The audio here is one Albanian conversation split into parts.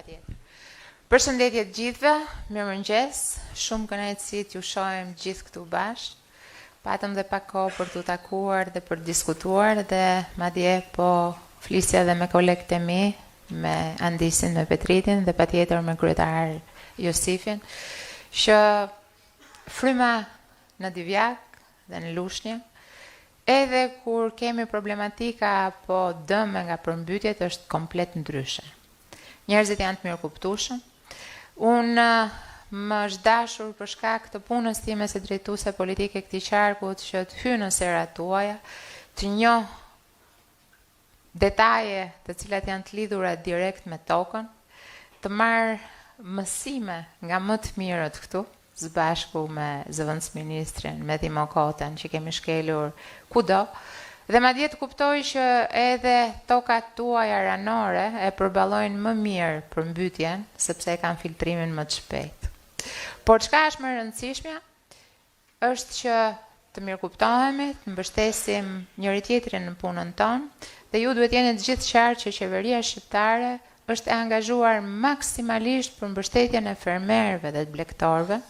Patjetër. Përshëndetje të gjithëve, mirëmëngjes, shumë kënaqësi t'ju shohim gjithë këtu bashkë. Patëm dhe pak kohë për t'u takuar dhe për të diskutuar dhe madje po flisja edhe me kolegët e mi, me Andisin, me Petritin dhe patjetër me kryetar Josifin, që fryma në Divjak dhe në Lushnjë, edhe kur kemi problematika apo dëme nga përmbytjet është komplet ndryshe. Njerëzit janë të mirë kuptueshëm. Unë më është dashur për shkak të punës time si drejtuese politike këtij qarkut që të hyj në serat tuaja, të njoh detaje të cilat janë të lidhura direkt me tokën, të marr mësime nga më të mirët këtu, së bashku me zëvendësministrin, me Dimokotën që kemi shkelur kudo, dhe madje të kuptoj që edhe tokat tuaja ranore e përballojnë më mirë përmbytjen, sepse e kanë filtrimin më të shpejtë. Por çka është më e rëndësishmja është që të mirë kuptohemi, të mbështesim njëri tjetrin në punën tonë, dhe ju duhet jeni të gjithë qartë që qeveria shqiptare është e angazhuar maksimalisht për mbështetjen e fermerëve dhe të blegtorëve,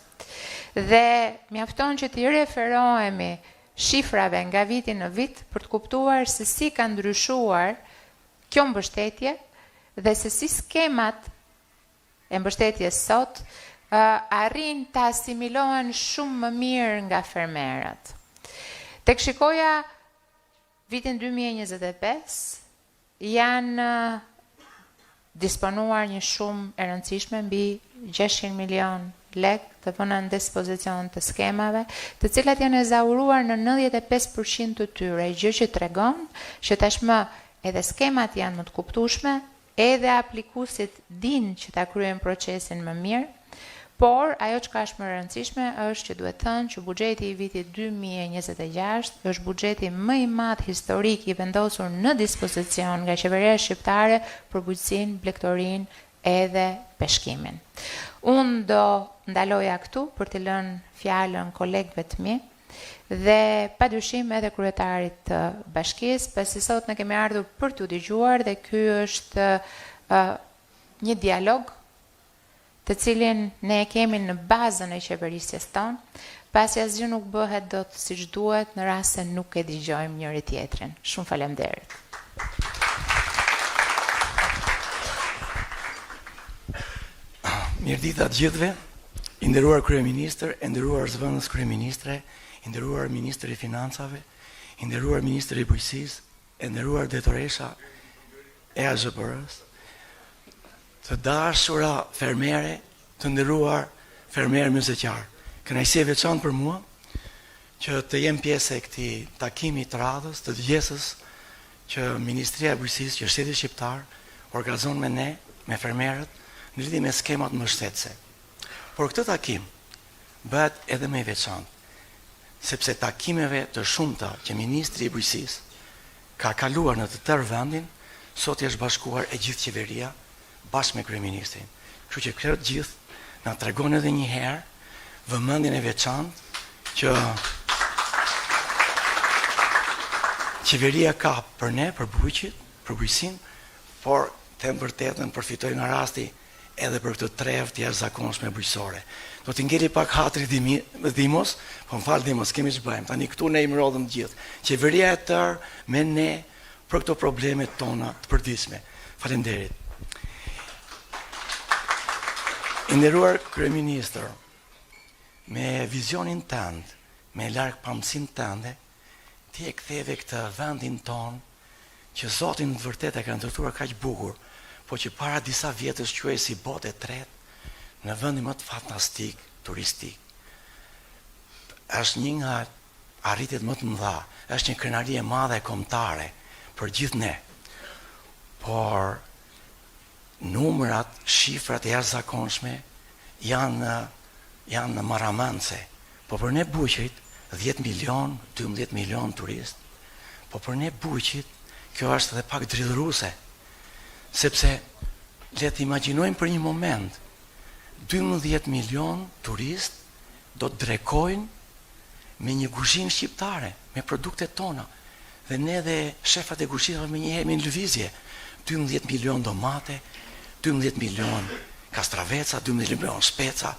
dhe mjafton që të referohemi shifrave nga viti në vit për të kuptuar se si ka ndryshuar kjo mbështetje dhe se si skemat e mbështetjes sot arrin të asimilohen shumë më mirë nga fermerët. Tek shikoja vitin 2025 janë disponuar një shumë e rëndësishme mbi 600 milion lek të vënë në dispozicion të skemave, të cilat janë ezauruar në 95% të tyre, gjë që tregon që tashmë edhe skemat janë më të kuptueshme, edhe aplikuesit dinë që ta kryejnë procesin më mirë, por ajo që ka është më rëndësishme është që duhet thënë që buxheti i vitit 2026 është buxheti më i madh historik i vendosur në dispozicion nga qeveria shqiptare për bujqësinë, blegtorinë edhe peshkimin. Unë do ndaloja këtu për të lënë fjalën kolegëve të mi dhe padyshim edhe kryetarit të bashkisë, pasi sot ne kemi ardhur për t'u dëgjuar dhe ky është një dialog të cilin ne e kemi në bazën e qeverisjes tonë, pasi asgjë nuk bëhet dot siç duhet në rast se nuk e dëgjojmë njëri tjetrin. Shumë faleminderit. Mirëdita të gjithëve, i nderuar kryeministër, i nderuar zëvendës kryeministre, i nderuar ministri i financave, i nderuar ministri i bujqësisë, i nderuar drejtoresha e AZPR-s, të dashura fermere, të nderuar fermerë mysëqar. Kënaqësi e veçantë për mua që të jem pjesë e këtij takimi të radhës, të dëgjesës që Ministria e Bujqësisë, që Shteti Shqiptar organizon me ne, me fermerët, në lidhje me skemat mbështetëse. Por këtë takim bëhet edhe më i veçantë, sepse takimeve të shumta që Ministri i Bujqësisë ka kaluar në të tërë vendin, sot i është bashkuar e gjithë qeveria bashkë me kryeministrin. Kështu që këtë gjithë na tregon edhe një herë vëmendjen e veçantë që qeveria ka për ne, për bujqit, për bujqësinë, por të vërtetën përfitoj nga rasti edhe për këtë trevë të jashtëzakonshme bujqësore. Do të ngeli pak hatri Dimos, po më falë Dimos, kemi që bëjmë. Tani këtu ne i më rodhëm gjithë. Qeveria e tërë me ne për këto problemet tona të përditshme. Faleminderit. I nderuar kryeministër, me vizionin tënd, me largpamësinë tënde, ti e ktheve këtë vendin ton që Zoti në të vërtetë e ka ndërtuar kaq bukur, po që para disa vjetësh quhej si botë e tretë në vendin më të fantastik turistik. Është një nga arritjet më të mëdha, është një krenari e madhe kombëtare për gjithë ne. Por numrat, shifrat e jashtëzakonshme janë marramendse. Po për ne bujqit 10 milion, 12 milion turist. Po për ne bujqit kjo është edhe pak dridhëruese. Sepse le të imagjinojmë për një moment 12 milion turist do të drekojnë me një kuzhinë shqiptare, me produktet tona. Dhe ne dhe shefat e kuzhinave me njëherë me në lëvizje. 12 milion domate, 12 milion kastraveca, 12 milion speca,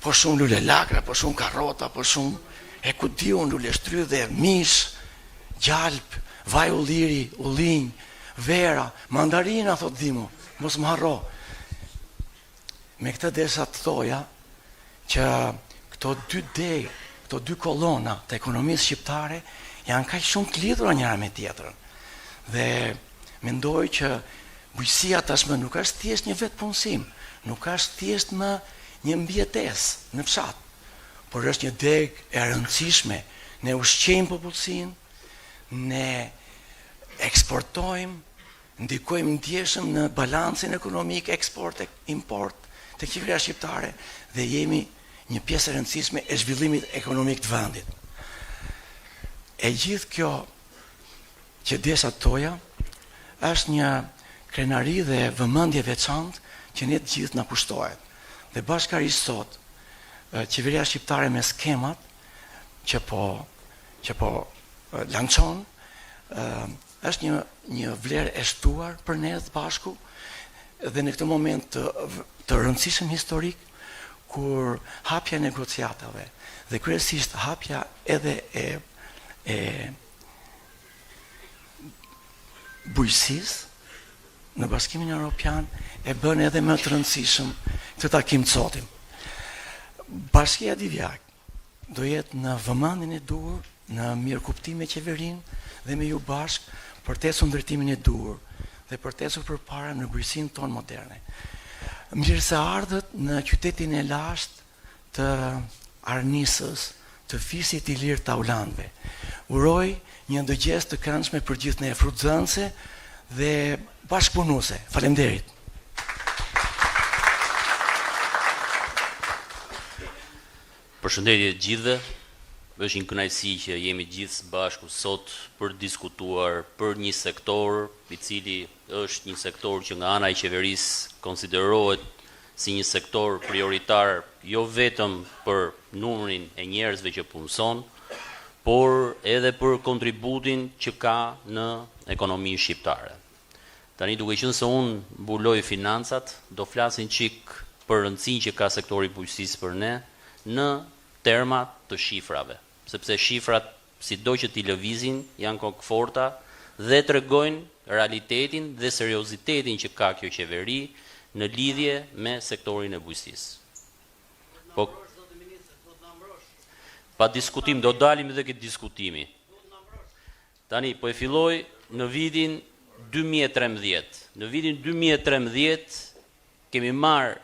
po shumë lule lakra, po shumë karrota, po shumë e ku diun lule shtrydhe, mish, gjalp, vaj ulliri, ullinj, vera, mandarina, thot Dimo, mos më harro. Me këtë desha të thoja që këto dy kolona të ekonomisë shqiptare janë kaq shumë të lidhura njëra me tjetrën. Dhe mendoj që bujqësia tashmë nuk është thjesht një vetë punësim, nuk është thjesht më një mbjetesë në fshat, por është një degë e rëndësishme. Ne ushqejmë popullsinë, ne eksportojmë, ndikojmë ndjeshëm në balancin ekonomik, eksport, import të qeveria shqiptare dhe jemi një pjesë e rëndësishme e zhvillimit ekonomik të vendit. E gjithë kjo që desha toja është një krenari dhe vëmendje veçantë që ne të gjithë na kushtohet. Dhe bashkërisht sot qeveria shqiptare me skemat që po lançon është një vlerë e shtuar për ne të bashku dhe në këtë moment të rëndësishëm historik kur hapja e negociatave dhe kryesisht hapja edhe e bujqësisë në Bashkimin Evropian e bën edhe më të rëndësishëm këtë takim të sotim. Bashkia Divjak do jetë në vëmendjen e duhur, në mirëkuptim me qeverinë dhe me ju bashk për të ecur ndërtimin e duhur dhe për të ecur përpara në bujqësinë tonë moderne. Mirë se ardhët në qytetin e lashtë të Arnisës, të fisit i lirë të Aulandëve. Uroj një ndëgjes të këndshme për gjithë ne frutëzënëse dhe bashkëpunuese. Faleminderit. Përshëndetje të gjithëve. Është një kënaqësi që jemi gjithë së bashku sot për të diskutuar për një sektor i cili është një sektor që nga ana e qeverisë konsiderohet si një sektor prioritar jo vetëm për numrin e njerëzve që punëson, por edhe për kontributin që ka në ekonominë shqiptare. Tani duke qenë se unë mbuloj financat, do flasin çik për rëndësinë që ka sektori bujqësisë për ne në terma të shifrave, sepse shifrat, sido që t'i lëvizin, janë kokëforta dhe tregojnë realitetin dhe seriozitetin që ka kjo qeveri në lidhje me sektorin e bujqësisë. Po, pa diskutim, do dalim edhe këtë diskutimi. Tani, po e filloj në vitin 2013. Në vitin 2013 kemi marrë,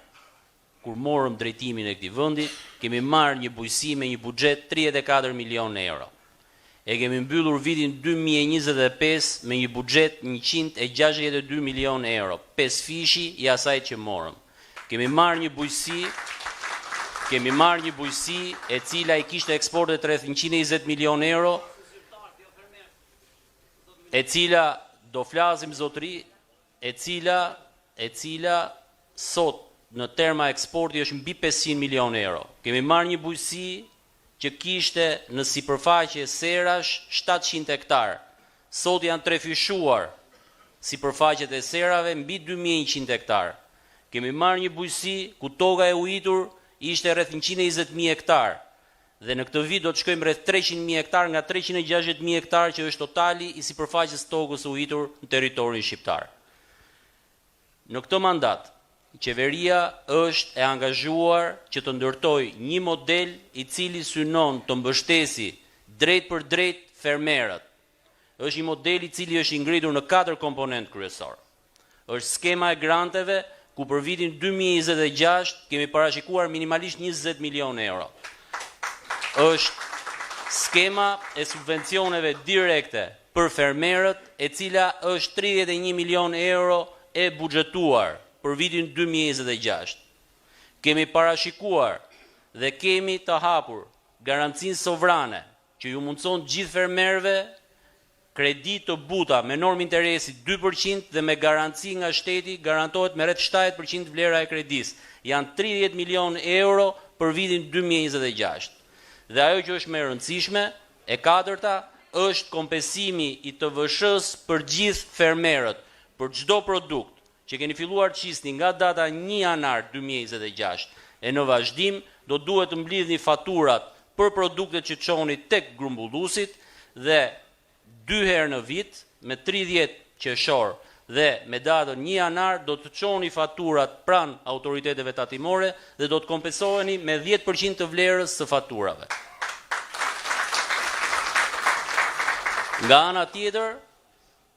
kur morëm drejtimin e këtij vendi, kemi marrë një bujqësi me një buxhet 34 milion euro. E kemi mbyllur vitin 2025 me një buxhet 162 milion euro, 5 fishi i asaj që morëm. Kemi marrë një bujqësi e cila i kishte eksporte rreth 120 milion euro, e cila do flasim zotëri, e cila sot në terma eksporti është mbi 500 milion euro. Kemi marrë një bujqësi që kishte në sipërfaqe serash 700 hektar. Sot janë trefishuar sipërfaqet e serave mbi 2100 hektar. Kemi marrë një bujqësi ku toka e ujitur ishte rreth 120.000 hektar. Dhe në këtë vit do të shkojmë rreth 300.000 hektar nga 360.000 hektar që është totali i sipërfaqes tokës e ujitur në territorin shqiptar. Në këtë mandat, qeveria është e angazhuar që të ndërtoj një model i cili synon të mbështesi drejt për drejt fermerët. Është një model i cili është i ngritur në 4 komponent kryesor. Është skema e granteve, ku për vitin 2026 kemi parashikuar minimalisht 20 milion euro. Është skema e subvencioneve direkte për fermerët, e cila është 31 milion euro e buxhetuar për vitin 2026. Kemi parashikuar dhe kemi të hapur garancinë sovrane që ju mundson gjithë fermerëve kredi të buta me normë interesi 2% dhe me garanci nga shteti garantohet me rreth 70% vlera e kredisë. Janë 30 milion euro për vitin 2026. Dhe ajo që është më e rëndësishme, e katërta, është kompensimi i TVSH-s për gjithë fermerët, për çdo produkt që keni filluar të qisni nga data 1 janar 2026 e në vazhdim do duhet të mblidhni faturat për produktet që çoni tek grumbulluesit dhe 2 herë në vit me 30 qershor dhe me datën 1 janar do të çoni faturat pranë autoriteteve tatimore dhe do të kompensoheni me 10% të vlerës së faturave. Nga ana tjetër,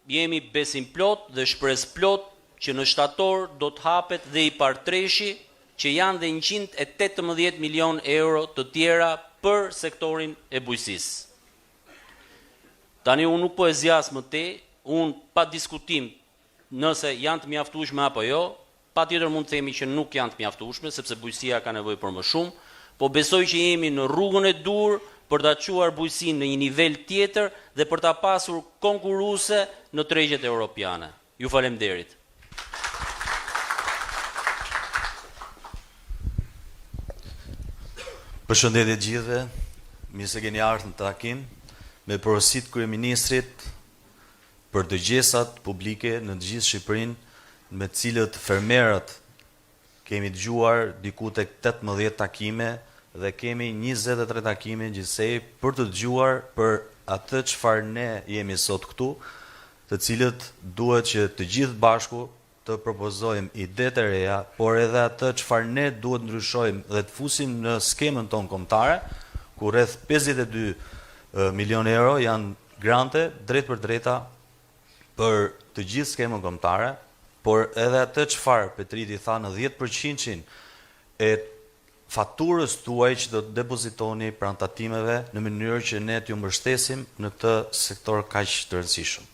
jemi besim plot dhe shpresë plot që në shtator do të hapet dhe i partreshi që janë dhe 118 milion euro të tjera për sektorin e bujqësisë. Tani unë nuk po e zjas më te, unë pa diskutim nëse janë të mjaftueshme apo jo, patjetër mund të themi që nuk janë të mjaftueshme sepse bujqësia ka nevojë për më shumë, po besoj që jemi në rrugën e dur për ta çuar bujqësinë në një nivel tjetër dhe për ta pasur konkurruese në tregjet europiane. Ju faleminderit. Përshëndetje gjithëve, mirë se keni ardhur në takim me porositë kryeministrit për dëgjesat publike në të gjithë Shqipërinë, me të cilët fermerët kemi dëgjuar diku tek 18 takime dhe kemi 23 takime gjithsej për të dëgjuar për atë çfarë ne jemi sot këtu, të cilët duhet që të gjithë bashku të propozojmë ide të reja, por edhe atë çfarë ne duhet ndryshojmë dhe të fusim në skemën tonë kombëtare, ku rreth 52 milion euro janë grante drejt për drejta për të gjithë skemën kombëtare, por edhe atë çfarë Petriti tha në 10% e faturës tuaj që do të depozitoni pranë tatimeve në mënyrë që ne t'ju mbështesim në këtë sektor kaq të rëndësishëm.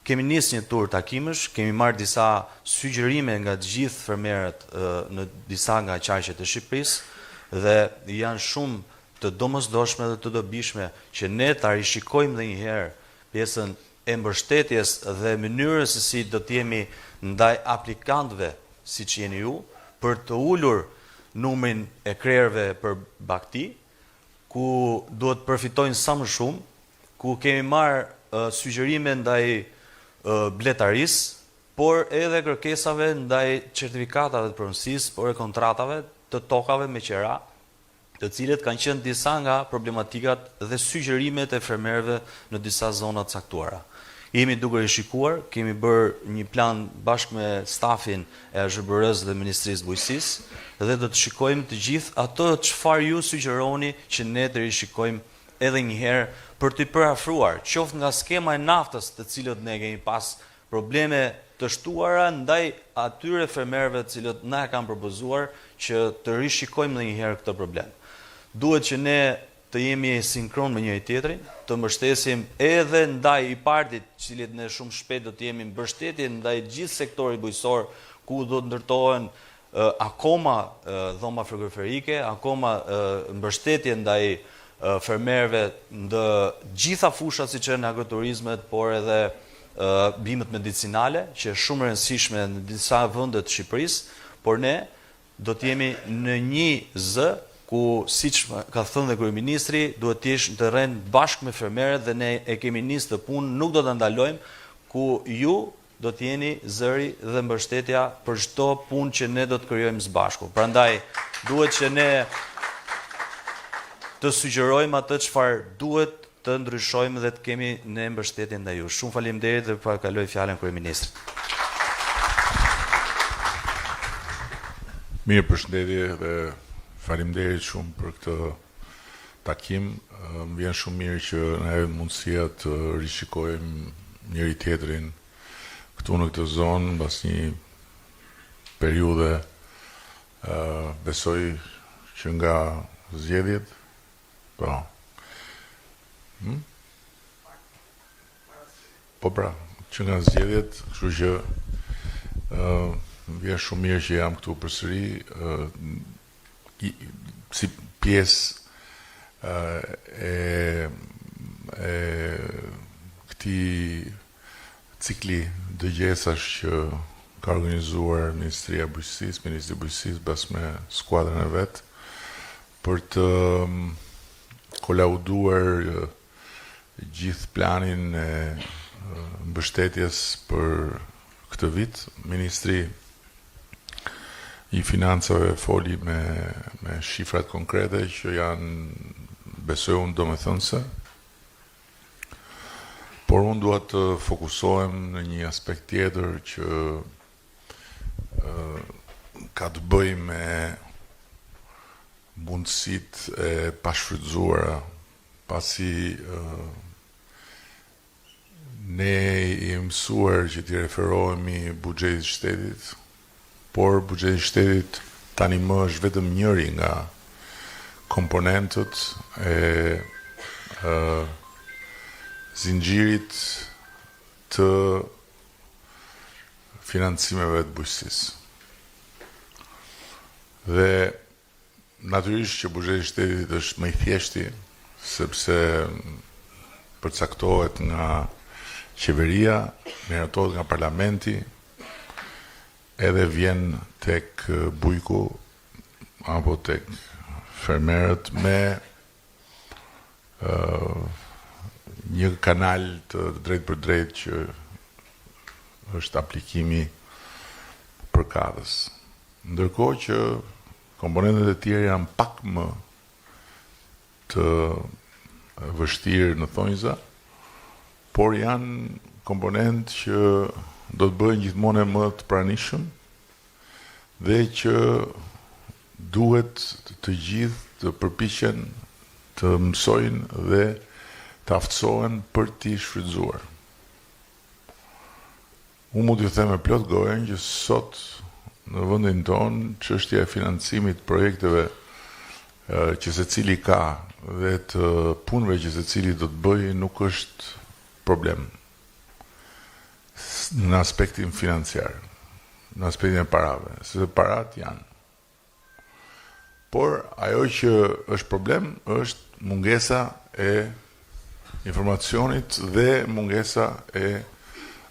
Kemi nisë një tur takimesh, kemi marrë disa sugjerime nga të gjithë fermerët në disa nga qarqet e Shqipërisë dhe janë shumë të domosdoshme dhe të dobishme që ne ta rishikojmë edhe një herë pjesën e mbështetjes dhe mënyrës se si do të jemi ndaj aplikantëve siç jeni ju, për të ulur numrin e krerëve për bakti, ku duhet përfitojnë sa më shumë, ku kemi marrë sugjerime ndaj bletarisë, por edhe kërkesave ndaj certifikatave të pronësisë, por e kontratave të tokave me qera, të cilët kanë qenë disa nga problematikat dhe sugjerimet e fermerëve në disa zona të caktuara. Jemi duke rishikuar, kemi bërë një plan bashkë me stafin e AZHBR-s dhe Ministrisë Bujqësisë dhe do të shikojmë të gjithë ato çfarë ju sugjeroni që ne të rishikojmë edhe një herë për t'i përafruar, qoftë nga skema e naftës të cilët ne kemi pas probleme të shtuara ndaj atyre fermerëve të cilët na e kanë propozuar që të rishikojmë edhe një herë këtë problem. Duhet që ne të jemi sinkron me njëri tjetrin, të mbështesim edhe ndaj i partit, cilit ne shumë shpejt do të jemi mbështetje ndaj gjithë sektorit bujqësor, ku do të ndërtohen akoma dhoma frigoriferike, akoma mbështetje ndaj fermerëve në gjitha fushat siç janë agroturizmet, por edhe bimët medicinale, që është shumë e rëndësishme në disa vende të Shqipërisë, por ne do të jemi në një zë ku, siç ka thënë dhe kryeministri, duhet të jesh në terren bashkë me fermerët dhe ne e kemi nisë të punë, nuk do ta ndalojmë, ku ju do të jeni zëri dhe mbështetja për çdo punë që ne do të krijojmë së bashku. Prandaj duhet që ne të sugjerojmë atë çfarë duhet të ndryshojmë dhe të kemi ne mbështetje ndaj ju. Shumë faleminderit dhe kaloj fjalën kryeministrit. Mirë, përshëndetje dhe faleminderit shumë për këtë takim. Më vjen shumë mirë që na jep mundësia të rishikojmë njëri tjetrin këtu në këtë zonë mbas një periudhe, besoj që nga zgjedhjet, po. Po pra, që nga zgjedhjet, kështu që më vjen shumë mirë që jam këtu përsëri, si pjesë e këtij cikli dëgjesash që ka organizuar Ministria e Bujqësisë, Ministri i Bujqësisë bas me skuadrën e vet, për të kolauduar gjithë planin e mbështetjes për këtë vit, Ministri i Financave foli me shifrat konkrete që janë, besoj unë, domethënëse, por unë dua të fokusohem në një aspekt tjetër që ka të bëjë me mundësitë e pashfrytzuara, pasi ne i mësuar që t'i referohemi buxhetit shtetit, por buxheti shtetit tani më është vetëm njëri nga komponentët e zinxhirit të financimeve të bujqësisë. Dhe natyrisht që buxheti i shtetit është më i thjeshti, sepse përcaktohet nga qeveria, miratohet nga parlamenti, edhe vjen tek bujku apo tek fermerët me një kanal të drejt për drejt që është aplikimi përkatës. Ndërkohë që komponentët e tjerë janë pak më të vështirë në thonjza, por janë komponentë që do të bëhen gjithmonë më të pranishëm dhe që duhet të gjithë të përpiqen të mësojnë dhe të aftësohen për t'i shfrytzuar. Unë mund t'ju them me plot gojen që sot në vendin tonë çështja e financimit të projekteve që secili ka dhe të punëve që secili do të bëjë nuk është problem në aspektin financiar, në aspektin e parave, sepse parat janë. Por ajo që është problem është mungesa e informacionit dhe mungesa e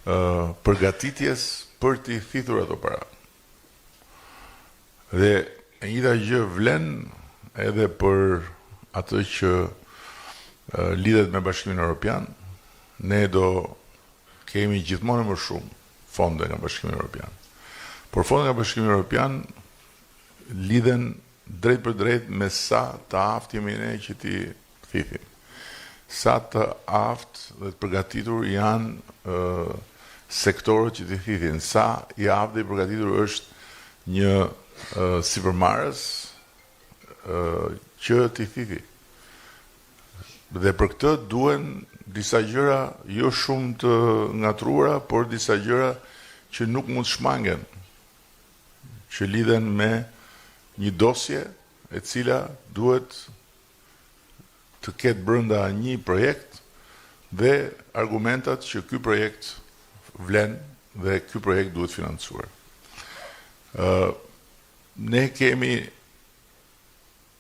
përgatitjes për t'i thithur ato para. Dhe e njëjta gjë vlen edhe për atë që lidhet me Bashkimin Evropian. Ne do kemi gjithmonë më shumë fonde nga Bashkimi Evropian. Por fonde nga Bashkimi Evropian lidhen drejt për drejt me sa të aftë jemi ne që t'i thithim. Sa të aftë dhe të përgatitur janë sektorët që t'i thithin. Sa i aftë dhe i përgatitur është një sipërmarrës që t'i thithi. Dhe për këtë duen disa gjëra jo shumë të ngatruara, por disa gjëra që nuk mund shmangen, që lidhen me një dosje e cila duhet të ketë brenda një projekt dhe argumentat që ky projekt vlen dhe ky projekt duhet financuar. Ne kemi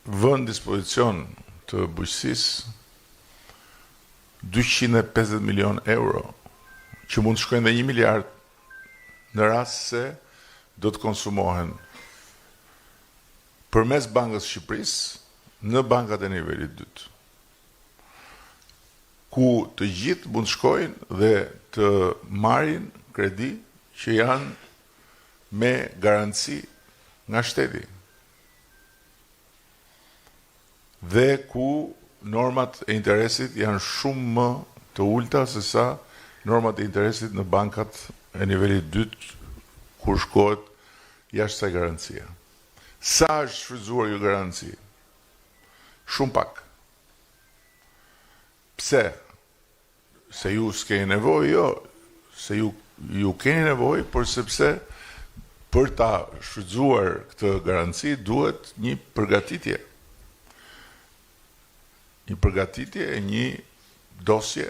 vënë dispozicion të bujqësisë 250 milion euro, që mund të shkojnë dhe 1 miliard në rast se do të konsumohen përmes Bankës së Shqipërisë në bankat e nivelit 2, ku të gjithë mund të shkojnë dhe të marrin kredi që janë me garanci nga shteti. Dhe ku normat e interesit janë shumë më të ulta se sa normat e interesit në bankat e nivelit 2 kur shkohet jashtë kësaj garancie. Sa është shfrytzuar kjo garanci? Shumë pak. Pse? Se ju s'keni nevojë? Jo, se ju keni nevojë, por sepse për ta shfrytzuar këtë garanci duhet një përgatitje. Një përgatitje e një dosje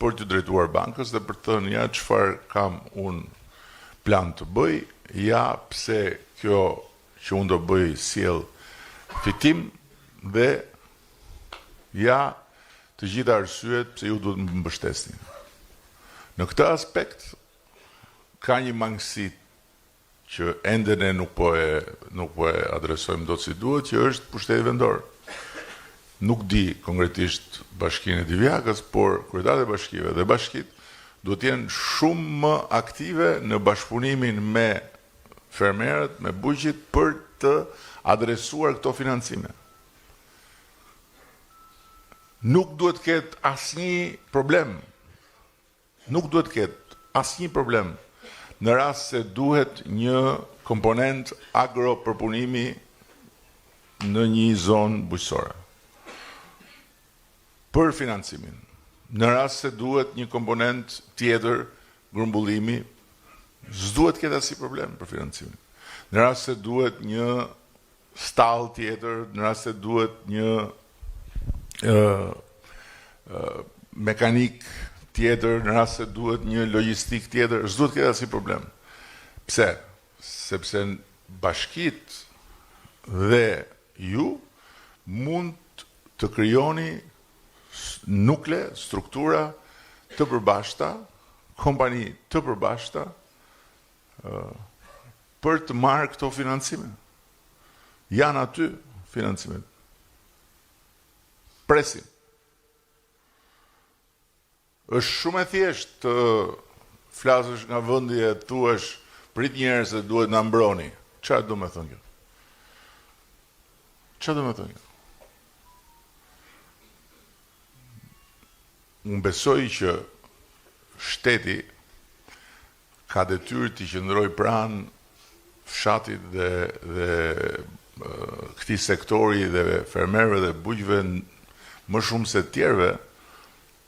për të drejtuar bankës dhe për të thënë ja çfarë kam unë plan të bëj, ja pse kjo që unë do bëj sjell fitim dhe ja të gjitha arsyet pse ju duhet më mbështesni. Në këtë aspekt ka një mangësi që ende ne nuk po e adresojmë dot si duhet, që është pushteti vendor. Nuk di konkretisht Bashkinë e Divjakës, por kryetarët e bashkive dhe bashkit duhet të jenë shumë më aktive në bashkëpunimin me fermerët, me bujqit për të adresuar këto financime. Nuk duhet ketë asnjë problem. Nuk duhet ketë asnjë problem në rast se duhet një komponent agropërpunimi në një zonë bujqësore. Për financimin. Në rast se duhet një komponent tjetër grumbullimi, s'duhet ketë asnjë problem për financimin. Në rast se duhet një stall tjetër, në rast se duhet një mekanik tjetër, në rast se duhet një logjistik tjetër, s'duhet ketë asnjë problem. Pse? Sepse bashkit dhe ju mund të krijoni nukle, struktura të përbashkëta, kompani të përbashkëta për të marrë këto financime. Janë aty financimet. Presin. Është shumë e thjeshtë të flasësh nga vendi e thuash prit njerëz se duhet na mbroni. Çfarë do të thonë kjo? Çfarë do të thonë kjo? Unë besoj që shteti ka detyrë të qëndrojë pranë fshatit dhe këtij sektori dhe fermerëve dhe bujqëve më shumë se të tjerëve,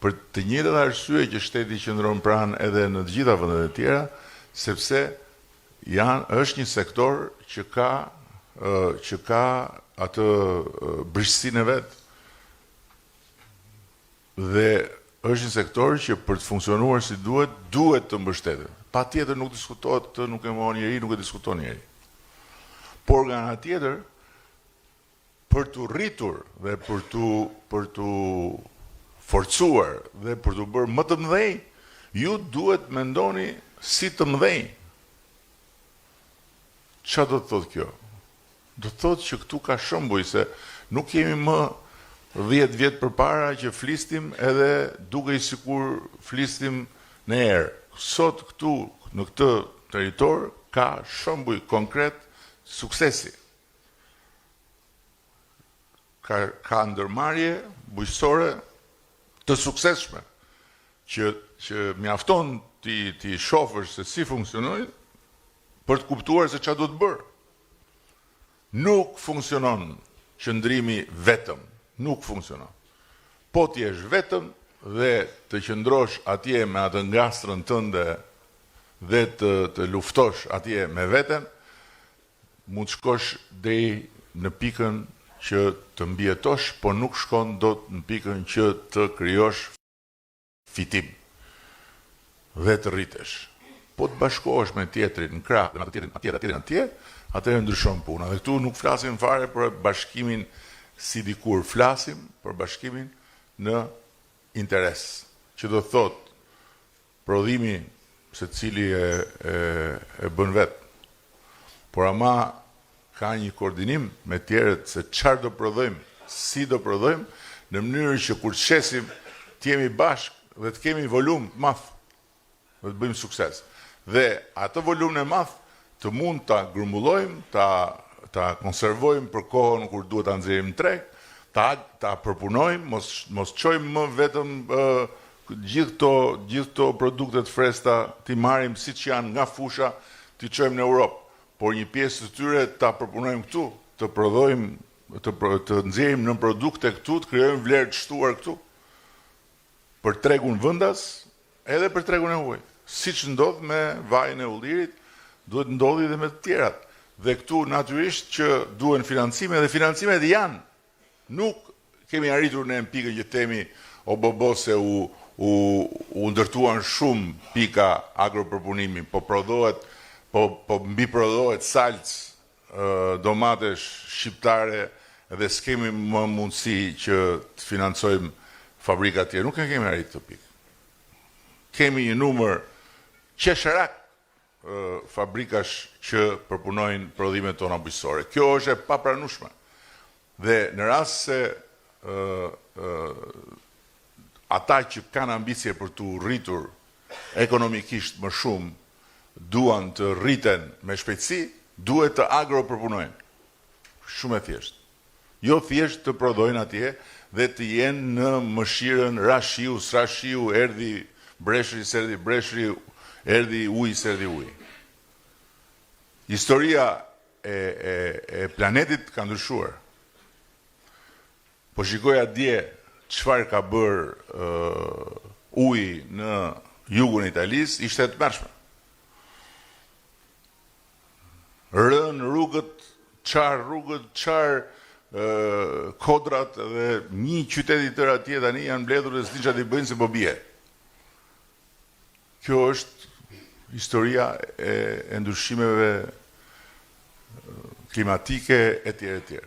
për të njëjtët arsye që shteti qëndron pranë edhe në të gjitha vendet e tjera, sepse është një sektor që ka atë brishësinë e vet. Dhe është një sektor që për të funksionuar si duhet të mbështetet. Patjetër nuk diskutohet, nuk e mohon njeri, nuk e diskuton njeri. Por nga ana tjetër, për të rritur dhe për të forcuar dhe për të bërë më të mëdhej, ju duhet mendoni si të mëdhej. Çfarë do të thotë kjo? Do të thotë që këtu ka shembuj se nuk kemi më 10 vjet përpara që flistim edhe duke i sikur flistim në erë. Sot këtu në këtë territor ka shembuj konkret suksesi. Ka ndërmarrje bujqësore të suksesshme që mjafton ti shohësh se si funksionojnë për të kuptuar se çfarë do të bërë. Nuk funksionon qëndrimi vetëm, nuk funksionon. Po ti jesh vetëm dhe të qëndrosh atje me atë ngastrën tënde dhe të luftosh atje me veten, mund të shkosh deri në pikën që të mbjetosh, por nuk shkon dot në pikën që të krijosh fitim dhe të rritesh. Po të bashkohesh me tjetrin në krah, dhe me tjetrin atje, atëherë ndryshon puna. Dhe këtu nuk flasim fare për bashkimin si dikur, flasim për bashkimin në interes, që do thot prodhimi se cili e bën vet. Por ama ka një koordinim me tjerët se çfarë do prodhojmë, si do prodhojmë, në mënyrë që kur të shesim të jemi bashkë dhe të kemi volum të madh dhe të bëjmë sukses. Dhe atë volum e madh të mund ta grumbullojmë, ta konservojmë për kohën kur duhet ta nxjerrim treg, ta përpunojmë, mos çojmë më vetëm gjithë këto produktet freskëta, ti marrim siç janë nga fusha, ti çojmë në Europë. Por një pjesë të tyre ta përpunojmë këtu, të prodhojmë, të nxjerrim në produkte këtu, të krijojmë vlerë të shtuar këtu. Për tregun vendas, edhe për tregun e huaj. Siç ndodh me vajin e ullirit, duhet ndodhi edhe me të tjerat. Dhe këtu natyrisht që duhen financime dhe financimet janë. Nuk kemi arritur në pikën që themi o se u ndërtuan shumë pika agropërpunimi, po prodhohet po mbi prodhohet salcë, domatesh shqiptare dhe s'kemi më mundësi që të financojmë fabrikat tjera. Nuk kemi arritur të pikë. Kemi një numër qesharak fabrikash që përpunojnë prodhimet tona bujqësore. Kjo është e papranueshme. Dhe në rast se ata që kanë ambicie për të rritur ekonomikisht më shumë duan të rriten me shpejtësi, duhet të agropërpunojnë. Shumë e thjeshtë. Jo thjesht të prodhojnë atje dhe të jenë në mëshirën rashiu, srashiu, erdhi breshri, serdi breshri, erdhi uji, serdi uji. Historia e planetit ka ndryshuar. Po shikoja dje çfarë ka bërë uji në jugun e Italisë, ishte të mërshme. Rënë rrugët, qarë kodrat dhe një qytet i tërë atje tani janë mbledhur dhe s'din çfarë t'i bëjnë se po bie. Kjo është historia e ndryshimeve klimatike etj.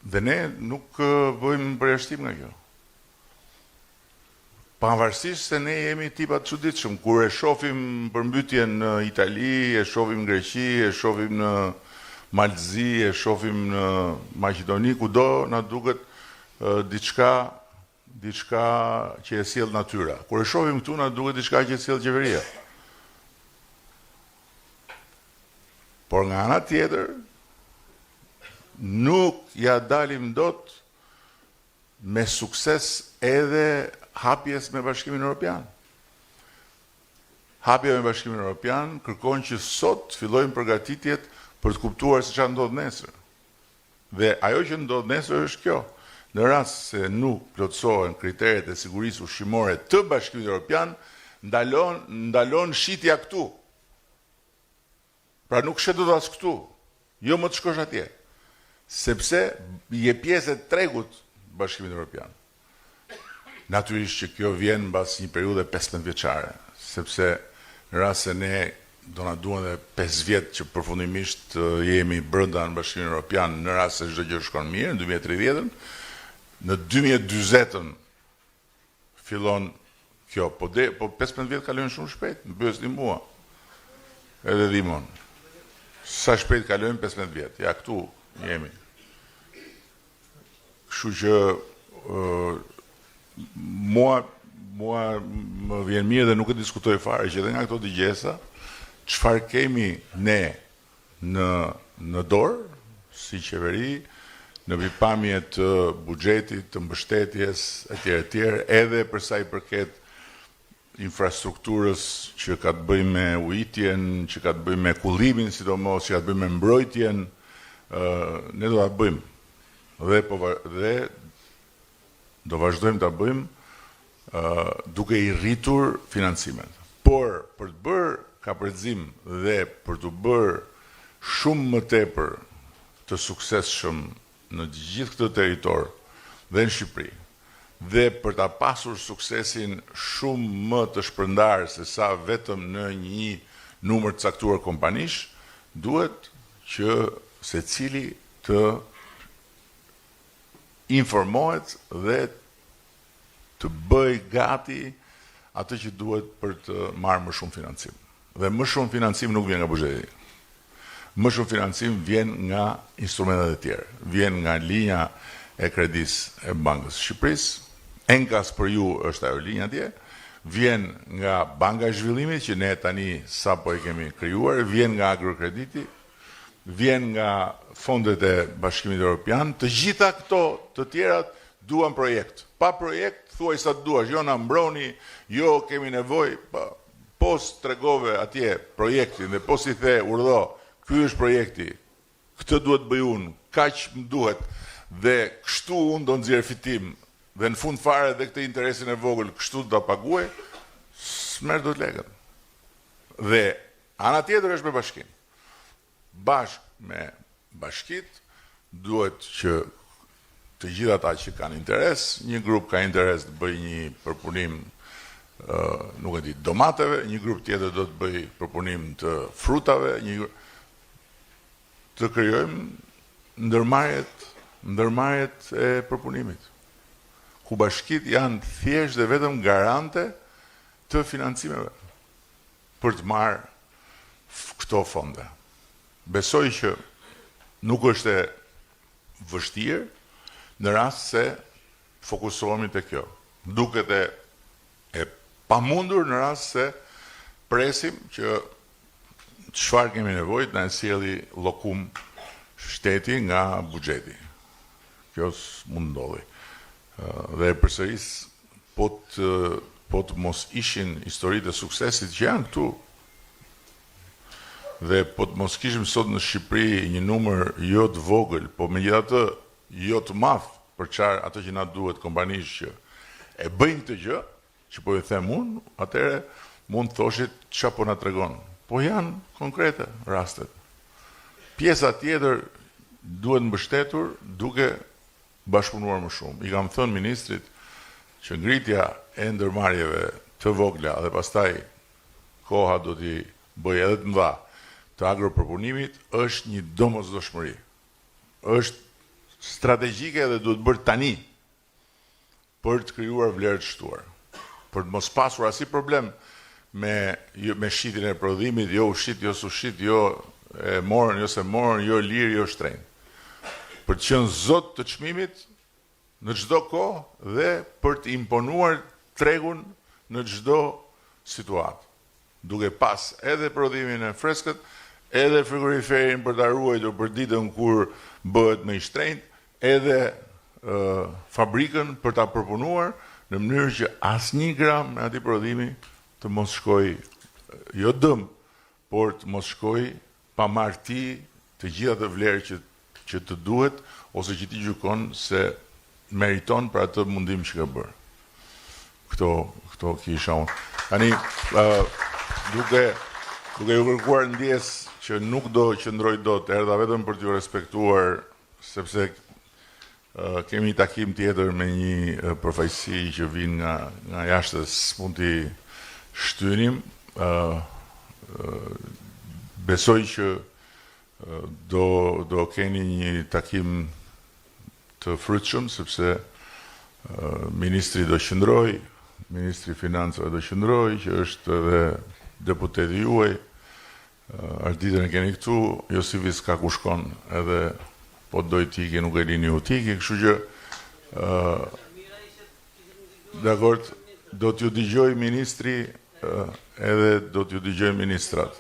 Dhe ne nuk bëjmë përjashtim nga kjo. Pavarësisht se ne jemi tipa të çuditshëm, kur e shohim përmbytjen në Itali, e shohim në Greqi, e shohim në Malzi, e shohim në Maqedoni, kudo na duket diçka që e sjell natyra. Kur e shohim këtu na duket diçka që e sjell qeveria. Por nga ana tjetër nuk ja dalim dot me sukses edhe hapjes me Bashkimin Evropian. Hapja me Bashkimin Evropian kërkon që sot fillojmë përgatitjet për të kuptuar se çfarë ndodh nesër. Dhe ajo që ndodh nesër është kjo. Në rast se nuk plotësohen kriteret e sigurisë ushqimore të Bashkimit Evropian, ndalon shitja këtu. Pra nuk shetet as këtu. Jo më të shkosh atje. Sepse je pjesë e tregut Bashkimit Evropian. Natyrisht që kjo vjen mbas një periudhe 15 vjeçare, sepse në rast se ne do na duan edhe 5 vjet që përfundimisht jemi brenda në Bashkimin Evropian, në rast se çdo gjë shkon mirë, në 2030-ën, në 2040-ën fillon kjo, po 15 vjet kalojnë shumë shpejt, më pyesni mua. Edhe Dimon. Sa shpejt kalojnë 15 vjet? Ja këtu jemi. Kështu që mua më vjen mirë dhe nuk e diskutoj fare që edhe nga këto digjesa, çfarë kemi ne në dorë, si qeveri, në pikpamje të buxhetit, të mbështetjes, etj, edhe për sa i përket infrastrukturës që ka të bëjë me ujitjen, që ka të bëjë me kullimin, sidomos, që ka të bëjë me mbrojtjen, ne do ta bëjmë. Dhe do vazhdojmë ta bëjmë duke i rritur financimet. Por për të bërë kapërcim dhe për të bërë shumë më tepër të suksesshëm në gjithë këtë territor dhe në Shqipëri, dhe për ta pasur suksesin shumë më të shpërndar se sa vetëm në një numër të caktuar kompanish, duhet që secili të informohet dhe të bëj gati atë që duhet për të marrë më shumë financim. Dhe më shumë financim nuk vjen nga buxheti. Më shumë financim vjen nga instrumentet e tjera. Vjen nga linja e kredisë e Bankës së Shqipërisë, Enkas për ju është ajo linja atje, vjen nga Banka e Zhvillimit që ne tani sapo e kemi krijuar, vjen nga Agrokrediti, vjen nga fondet e Bashkimit Evropian, të gjitha këto të tjerat duan projekt. Pa projekt, thuaj sa të duash, jo na mbroni, jo kemi nevojë, po tregove atje projektin dhe po si the urdhë, ky është projekti, këtë duhet bëj unë, kaq më duhet dhe kështu unë do nxjerr fitim dhe në fund fare dhe këtë interesin e vogël kështu do ta paguaj, s'merr dot lekën. Dhe ana tjetër është me bashkim. Bashkë me bashkit duhet që të gjithë ata që kanë interes, një grup ka interes të bëj një përpunim nuk e di, domateve, një grup tjetër do të bëj përpunim të frutave, të krijojmë ndërmarrjet e përpunimit, ku bashkit janë thjesht dhe vetëm garante të financimeve për të marrë këto fonde. Besoj që nuk është e vështirë në rast se fokusohemi te kjo. Duket e pamundur në rast se presim që çfarë kemi nevojë na e sjelli llokum shteti nga buxheti. Kjo s'mund ndodhi. Dhe përsëris po të mos ishin historitë e suksesit që janë këtu, dhe po të mos kishim sot në Shqipëri një numër jo të vogël, po megjithatë jo të madh për çfarë ato që na duhet kompanisë që e bëjnë këtë gjë, që po i them unë, atëherë mund të thoshit çfarë po na tregon. Po janë konkrete rastet. Pjesa tjetër duhet mbështetur duke bashkëpunuar më shumë. I kam thënë ministrit që ngritja e ndërmarrjeve të vogla dhe pastaj koha do t'i bëjë edhe të mëdha të agropërpunimit është një domosdoshmëri. Është strategjike dhe duhet bërë tani për të krijuar vlerë të shtuar. Për të mos pasur asnjë problem me shitjen e prodhimit, jo ushit, jo sushit, jo e morën, jo se morën, jo lirë, jo shtrenjtë. Për të qenë zot të çmimit në çdo kohë dhe për të imponuar tregun në çdo situatë, duke pas edhe prodhimin e freskët, edhe frigoriferin për ta ruajtur për ditën kur bëhet më i shtrenjtë, edhe fabrikën për ta përpunuar në mënyrë që asnjë gram me atij prodhimi të mos shkoj jo dëm, por të mos shkoj pa marrti të gjitha të vlerë që të duhet ose që ti gjykon se meriton për atë mundim që ka bërë. Këto kisha unë. Tani, duke ju kërkuar ndjes që nuk do qëndroj dot, erdha vetëm për t'ju respektuar, sepse kemi një takim tjetër me një përfaqësi që vin nga jashtë, s'mund t'i shtynim. Besoj që do keni një takim të frytshëm, sepse ministri do qëndroj, ministri financave do qëndroj, që është edhe deputeti juaj, arditën e keni këtu, Josifi s'ka ku shkon, edhe po doj tike, nuk e lini u tike, kështu që dakord, do t'ju dëgjoj ministri edhe do t'ju dëgjoj ministrat.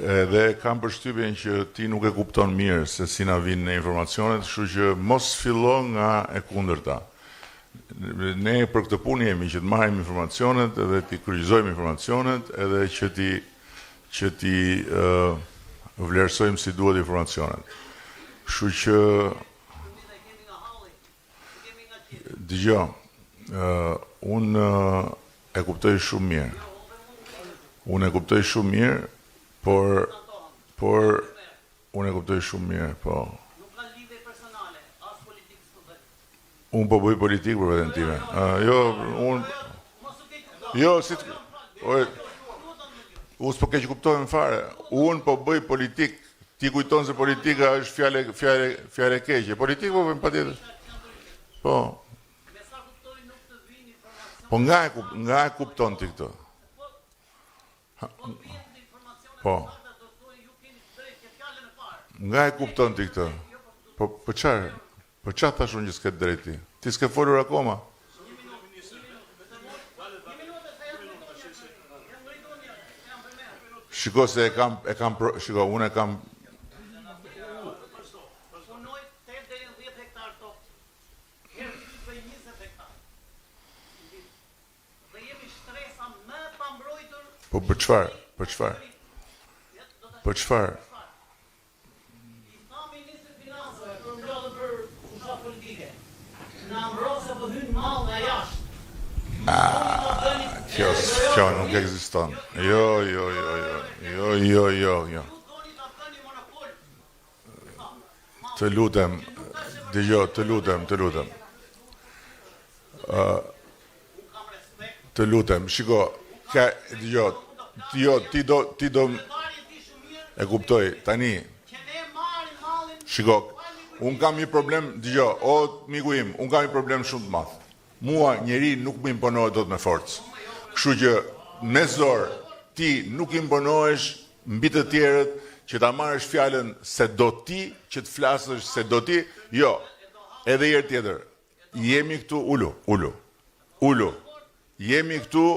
Edhe kam përshtypjen që ti nuk e kupton mirë se si na vinë në informacionet, kështu që mos fillo nga e kundërta. Ne për këtë punë jemi që të marrim informacionet edhe të kryqëzojmë informacionet edhe që ti vlerësojmë si duhet informacionet. Kështu që dëgjoj, unë e kuptoj shumë mirë. Unë e kuptoj shumë mirë, por unë e kuptoj shumë mirë, po. Nuk ka lidhje personale, as politikës të vetë. Unë po bëj politikë për veten time. Jo, unë jo, si unë s'po keq kuptohem fare. Unë po bëj politikë. Ti kujton se politika është fjalë e keqe. Politikë po bëjmë patjetër. Po. Me sa kuptoj nuk të vini informacion. Po nga e kupton ti këtë? Po. Nga e kupton ti këtë? Po çfarë? Po çfarë thash unë që s'ke drejti? Ti s'ke folur akoma? Shiko se unë e kam Punoj 8 deri në 10 hektar tokë. Herë për 20 hektar. Dhe jemi shtresa më pa mbrojtur. Po për çfarë? Për çfarë? Për çfarë? I tha ministri financave për mbledhë për fusha politike. Na mbrose po hyn mall nga jashtë. Kjo nuk ekziston. Jo. Të lutem, dëgjoj, të lutem. Të lutem, shiko, dëgjoj, ti do e kuptoj, tani, shiko, unë kam një problem, dëgjoj, o miku im, unë kam një problem shumë të madh. Mua njeri nuk më imponohet dot me forcë. Kështu që me zor ti nuk imponohesh mbi të tjerët që ta marrësh fjalën se do ti, që të flasësh se do ti, jo. Edhe herë tjetër, jemi këtu ulu. jemi këtu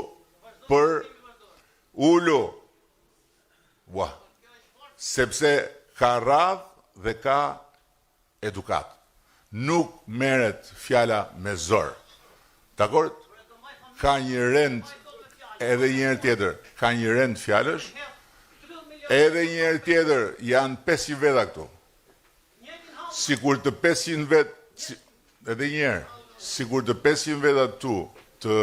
për ulu. Ua. Sepse ka radhë dhe ka edukat. Nuk merret fjala me zor. Dakor? Ka një rend edhe një herë tjetër, ka një rend fjalësh. Edhe një herë tjetër janë 500 veta këtu. Sikur të 500 vetë, edhe një herë, sikur të 500 veta këtu të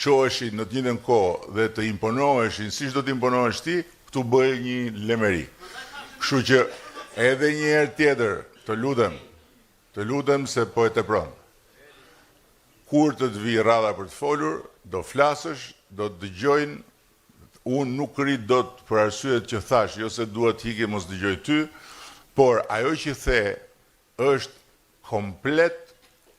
qoheshin në të njëjtën kohë dhe të imponoheshin siç do të imponohesh ti, këtu bëhej një lemeri. Kështu që edhe një herë tjetër, të lutem se po e tepron. Kur të vi radha për të folur, do flasësh, do të dëgjojnë, unë nuk rrit dot për arsyet që thash, jo se duhet hike mos dëgjoj ty, por ajo që the është komplet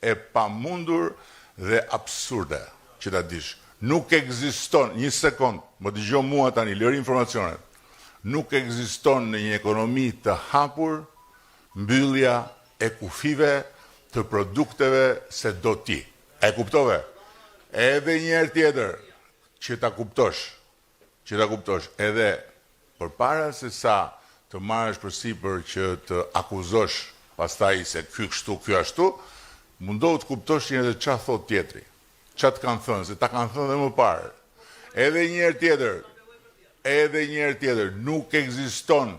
e pamundur dhe absurde, që ta dish. Nuk ekziston, një sekond, më dëgjoj mua tani, lëri informacionet. Nuk ekziston në një ekonomi të hapur mbyllja e kufive të produkteve se do ti. E kuptove? Edhe një herë tjetër që ta kuptosh, edhe përpara se sa të marrësh përsipër që të akuzosh pastaj se ky kështu, ky ashtu, mundohu të kuptosh edhe çfarë thot tjetri. Çfarë të kanë thënë, se ta kanë thënë edhe më parë. Edhe një herë tjetër, nuk ekziston,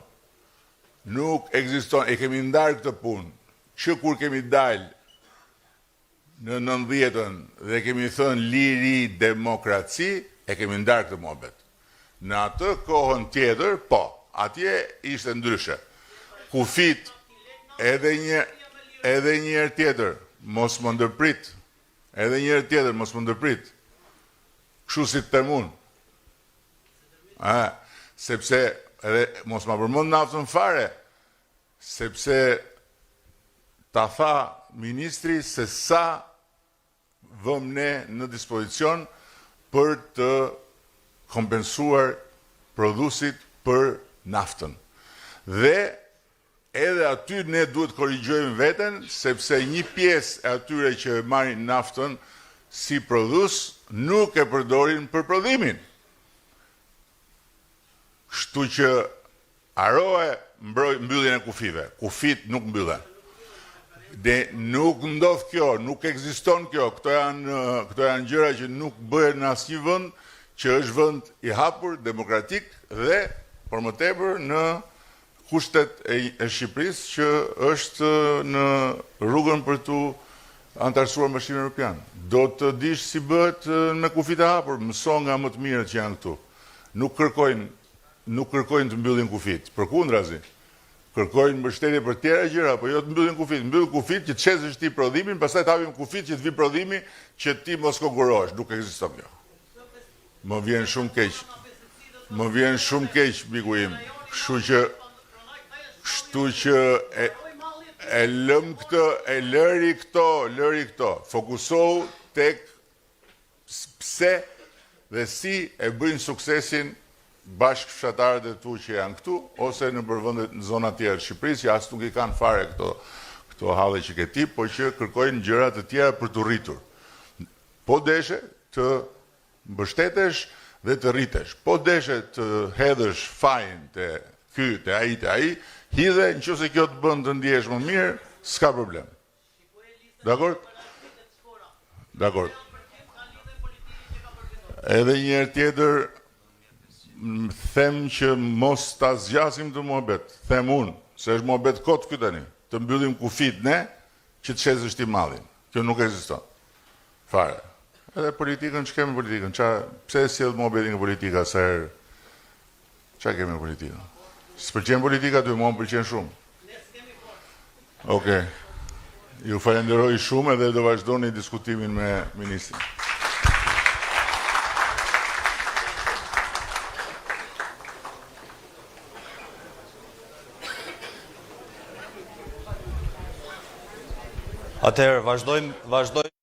e kemi ndarë këtë punë, që kur kemi dalë në 90-ën dhe kemi thënë liri demokraci, e kemi ndarë këtë muhabet. Në atë kohën tjetër, po, atje ishte ndryshe. Kufit, edhe një herë tjetër, mos më ndërprit, kështu si të temun. Sepse, edhe mos më përmend naftën fare, sepse ta tha ministri se sa vëm ne në dispozicion për të kompensuar prodhuesit për naftën. Dhe edhe aty ne duhet korrigjojmë veten, sepse një pjesë e atyre që marrin naftën si prodhues nuk e përdorin për prodhimin. Kështu që harohe mbylljen e kufive. Kufit nuk mbyllen. Dhe nuk ndodh kjo, nuk ekziston kjo. Këto janë gjëra që nuk bëhen në asnjë vend që është vend i hapur, demokratik dhe por më tepër në kushtet e Shqipërisë që është në rrugën për të antarësuar Bashkimin Evropian. Do të dish si bëhet me kufit e hapur, mëso nga më të mirët që janë këtu. Nuk kërkojnë të mbyllin kufit, përkundrazi. Kërkojnë mbështetje për tjera gjëra, po jo të mbyllin kufit. Mbyll kufit që të çesësh ti prodhimin, pastaj të hapim kufit që të vi prodhimi që ti mos konkurohesh. Nuk ekziston kjo. Më vjen shumë keq, miku im. Kështu që e lëm këtë, e lëri këto. Fokusohu tek pse dhe si e bëjnë suksesin bashkëfshatarët e tu që janë këtu, ose në përvendet në zona tjerë Shqipërisë, që as nuk i kanë fare këto halle që ke ti, po që kërkojnë gjëra të tjera për të rritur. Po deshe të mbështetesh dhe të rritesh. Po deshe të hedhësh fajin të ky, të ai, hidhe, nëse kjo të bën të ndihesh më mirë, s'ka problem. Dakor? Edhe një herë tjetër, them që mos ta zgjasim të muhabet. Them unë, se është muhabet kot ky tani. Të mbyllim kufit ne, që të shesësh ti mallin. Kjo nuk ekziston. Fare. Edhe politikën, që kemi politikën? Pse e sjell muhabetin nga politika sa herë? Çfarë kemi në politikën? S'pëlqen politika ty, mua më pëlqen shumë. Okej. Ju falenderoj shumë edhe do vazhdoni diskutimin me ministrin. Atëherë, vazhdojmë